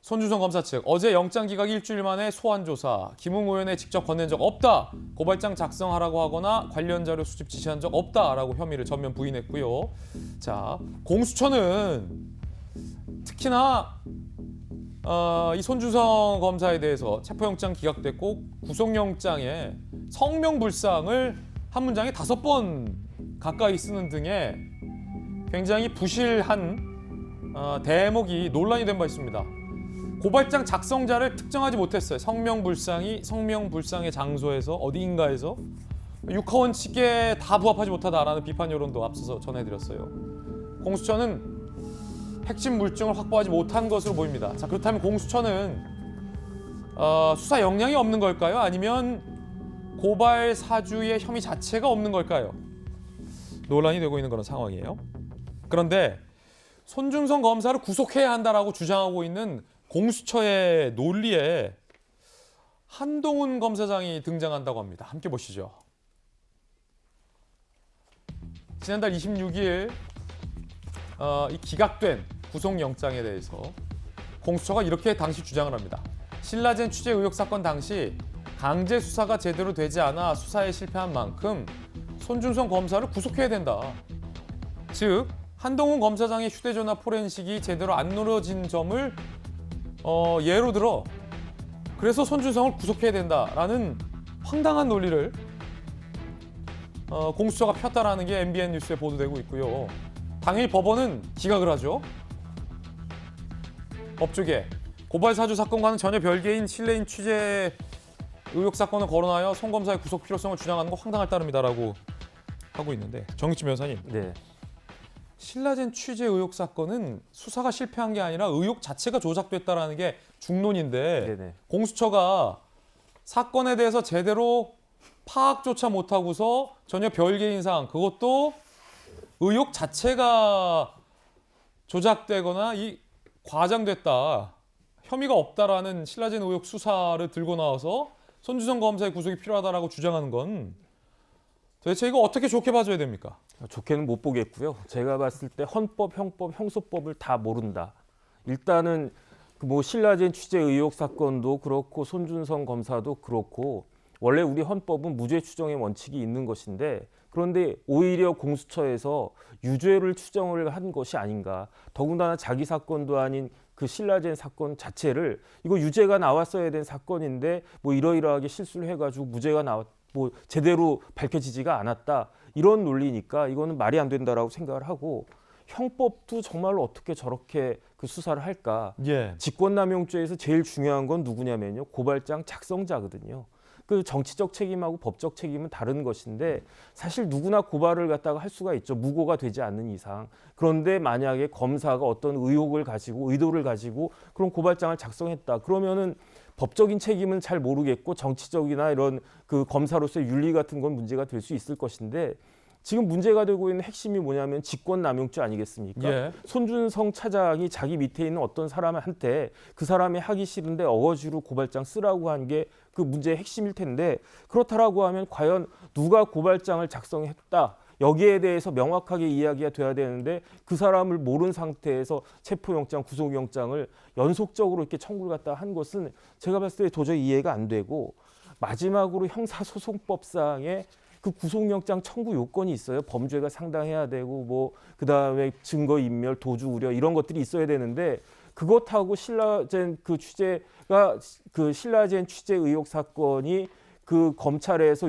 손준성 검사 측 어제 영장 기각 일주일 만에 소환 조사. 김웅 의원에 직접 건넨 적 없다. 고발장 작성하라고 하거나 관련 자료 수집 지시한 적 없다라고 혐의를 전면 부인했고요. 자, 공수처는 특히나 이 손준성 검사에 대해서 체포영장 기각됐고 구속영장에 성명불상을 한 문장에 5번 가까이 쓰는 등의 굉장히 부실한 대목이 논란이 된 바 있습니다. 고발장 작성자를 특정하지 못했어요. 성명불상의 장소에서 어디인가에서 육하원칙에 다 부합하지 못하다라는 비판 여론도 앞서서 전해드렸어요. 공수처는 핵심 물증을 확보하지 못한 것으로 보입니다. 자, 그렇다면 공수처는 수사 역량이 없는 걸까요? 아니면 고발 사주의 혐의 자체가 없는 걸까요? 논란이 되고 있는 그런 상황이에요. 그런데 손준성 검사를 구속해야 한다라고 주장하고 있는 공수처의 논리에 한동훈 검사장이 등장한다고 합니다. 함께 보시죠. 지난달 26일 이 기각된 구속영장에 대해서 공수처가 이렇게 당시 주장을 합니다. 신라젠 취재 의혹 사건 당시 강제 수사가 제대로 되지 않아 수사에 실패한 만큼 손준성 검사를 구속해야 된다. 즉 한동훈 검사장의 휴대전화 포렌식이 제대로 안 이루어진 점을 예로 들어 그래서 손준성을 구속해야 된다라는 황당한 논리를 공수처가 폈다라는 게 MBN 뉴스에 보도되고 있고요. 당연히 법원은 기각을 하죠. 법조계 고발 사주 사건과는 전혀 별개인 실내인 취재 의혹 사건을 거론하여 송 검사의 구속 필요성을 주장하는 거 황당할 따름이다라고 하고 있는데 정익진 변호사님. 네. 신라젠 취재 의혹 사건은 수사가 실패한 게 아니라 의혹 자체가 조작됐다라는 게 중론인데 네네. 공수처가 사건에 대해서 제대로 파악조차 못하고서 전혀 별개인 사항 그것도 의혹 자체가 조작되거나 과장됐다 혐의가 없다라는 신라젠 의혹 수사를 들고 나와서 손준성 검사의 구속이 필요하다라고 주장하는 건 도대체 이거 어떻게 좋게 봐줘야 됩니까? 좋게는 못 보겠고요. 제가 봤을 때 헌법, 형법, 형소법을 다 모른다. 일단은 뭐 신라젠 취재 의혹 사건도 그렇고 손준성 검사도 그렇고 원래 우리 헌법은 무죄 추정의 원칙이 있는 것인데 그런데 오히려 공수처에서 유죄를 추정을 한 것이 아닌가. 더군다나 자기 사건도 아닌 그 신라젠 사건 자체를 이거 유죄가 나왔어야 된 사건인데 뭐 이러이러하게 실수를 해가지고 무죄가 뭐 제대로 밝혀지지가 않았다. 이런 논리니까 이거는 말이 안 된다라고 생각을 하고 형법도 정말로 어떻게 저렇게 그 수사를 할까. 예. 직권남용죄에서 제일 중요한 건 누구냐면요. 고발장 작성자거든요. 그 정치적 책임하고 법적 책임은 다른 것인데 사실 누구나 고발을 갖다가 할 수가 있죠. 무고가 되지 않는 이상. 그런데 만약에 검사가 어떤 의혹을 가지고 의도를 가지고 그런 고발장을 작성했다. 그러면은 법적인 책임은 잘 모르겠고 정치적이나 이런 그 검사로서의 윤리 같은 건 문제가 될 수 있을 것인데 지금 문제가 되고 있는 핵심이 뭐냐면 직권남용죄 아니겠습니까? 예. 손준성 차장이 자기 밑에 있는 어떤 사람한테 그 사람이 하기 싫은데 어거지로 고발장 쓰라고 한 게 그 문제의 핵심일 텐데 그렇다라고 하면 과연 누가 고발장을 작성했다. 여기에 대해서 명확하게 이야기가 돼야 되는데 그 사람을 모른 상태에서 체포영장, 구속영장을 연속적으로 이렇게 청구를 갖다 한 것은 제가 봤을 때 도저히 이해가 안 되고 마지막으로 형사소송법상에 그 구속영장 청구 요건이 있어요. 범죄가 상당해야 되고 뭐 그다음에 증거인멸, 도주 우려 이런 것들이 있어야 되는데 그것하고 신라젠 신라젠 취재 의혹 사건이 그 검찰에서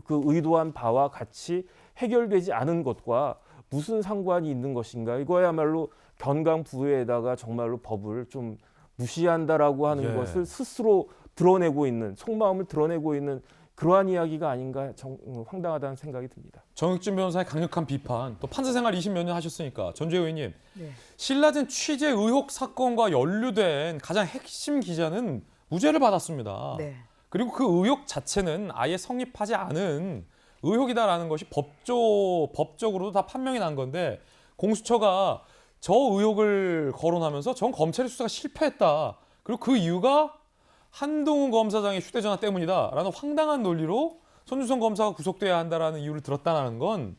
그 의도한 바와 같이 해결되지 않은 것과 무슨 상관이 있는 것인가? 이거야말로 견강부회에다가 정말로 법을 좀 무시한다라고 하는 것을 스스로 드러내고 있는 속마음을 드러내고 있는 그러한 이야기가 아닌가 황당하다는 생각이 듭니다. 정익진 변호사의 강력한 비판, 또 판사 생활 20몇 년 하셨으니까 전주혜 의원님, 네. 신라젠 취재 의혹 사건과 연루된 가장 핵심 기자는 무죄를 받았습니다. 네. 그리고 그 의혹 자체는 아예 성립하지 않은 의혹이다라는 것이 법적으로도 다 판명이 난 건데 공수처가 저 의혹을 거론하면서 전 검찰의 수사가 실패했다. 그리고 그 이유가 한동훈 검사장의 휴대전화 때문이다라는 황당한 논리로 손준성 검사가 구속돼야 한다라는 이유를 들었다는 건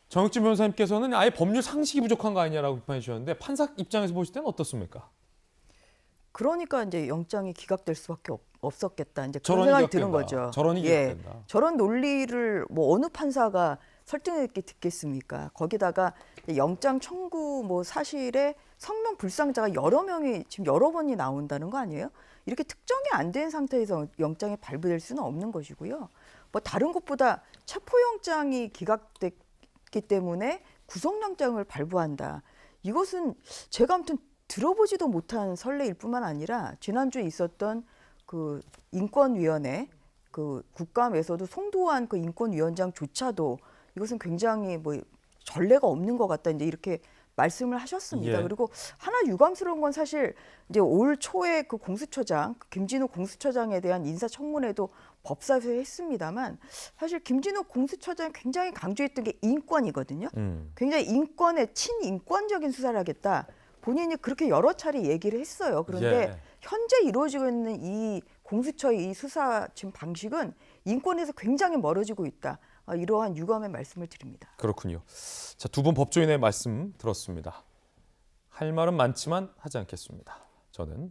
정익진 변호사님께서는 아예 법률 상식이 부족한 거 아니냐라고 비판해 주셨는데 판사 입장에서 보실 때는 어떻습니까? 그러니까 이제 영장이 기각될 수밖에 없었겠다. 이제 그런 저런 생각이 드는 기각된다. 거죠. 저런 기각된다. 저런 논리를 뭐 어느 판사가 설득력있게 듣겠습니까? 거기다가 영장 청구 뭐 사실에 성명 불상자가 여러 명이 지금 여러 번이 나온다는 거 아니에요? 이렇게 특정이 안 된 상태에서 영장이 발부될 수는 없는 것이고요. 뭐 다른 것보다 체포영장이 기각됐기 때문에 구속영장을 발부한다. 이것은 제가 아무튼 들어보지도 못한 선례일 뿐만 아니라 지난주에 있었던 그 인권위원회 그 국감에서도 송도한 그 인권위원장조차도 이것은 굉장히 뭐 전례가 없는 것 같다 이제 이렇게 말씀을 하셨습니다. 예. 그리고 하나 유감스러운 건 사실 이제 올 초에 그 공수처장 김진우 공수처장에 대한 인사청문회도 법사위에서 했습니다만 사실 김진우 공수처장이 굉장히 강조했던 게 인권이거든요. 굉장히 인권에 친인권적인 수사를 하겠다. 본인이 그렇게 여러 차례 얘기를 했어요. 그런데 예. 현재 이루어지고 있는 이 공수처의 이 수사 지금 방식은 인권에서 굉장히 멀어지고 있다. 이러한 유감의 말씀을 드립니다. 그렇군요. 자, 두 분 법조인의 말씀 들었습니다. 할 말은 많지만 하지 않겠습니다. 저는